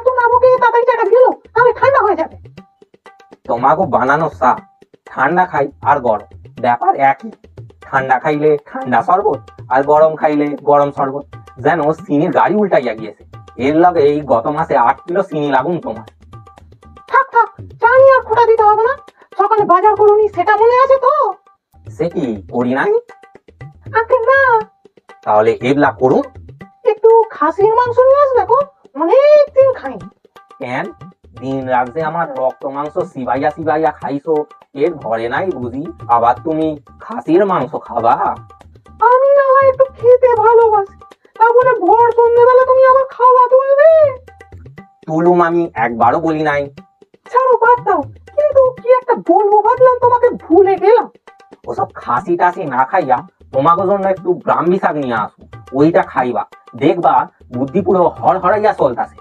তো না বকে তাড়াতাড়ি চাটা গেল, তাহলে ঠান্ডা হয়ে যাবে। তোমাকে বানানো চা ঠান্ডা খাই আর গরম ব্যাপার একই। ঠান্ডা খাইলে ঠান্ডা শরবত আর গরম খাইলে গরম শরবত, যেন চিনির গাড়ি উল্টাইয়া গিয়েছে। এর লগে এই গত মাসে 8 কিলো চিনি লাগুন তোমার। থাক থাক, চা নিয়ে আর খোটা দিতে হবে না। সকালে বাজার করুনি সেটা মনে আছে তো? সে কি করি নাই? আঙ্কেল না, তাহলে এবলা করুন। একটু খাসির মাংস নিয়ে আসবে গো, অনেকদিন খাইনি। কেন দিন রাত যে আমার রক্ত মাংস সিবাইয়া সিবাইয়া খাইছো, এর ঘরে নাই বুঝি আবার তুমি খাসির মাংস খাবা? আমি না হয় একটু খেতে ভালোবাসি, তা বলে ভোর সন্ধ্যেবেলা তুমি আবার খাওয়া তুলবে? তুলুম, আমি একবারও বলি নাই। ছাড়ো, বাদ দাও। কিন্তু কি একটা বলবো ভাবলাম, তোমাকে ভুলে গেলাম। ওসব খাসি টাসি না খাইয়া তোমাকে জন্য একটু ব্রাহ্মী শাক নিয়ে আসো, ওইটা খাইবা, দেখবা বুদ্ধি পুরো হড়হড়াইয়া চলতাছে।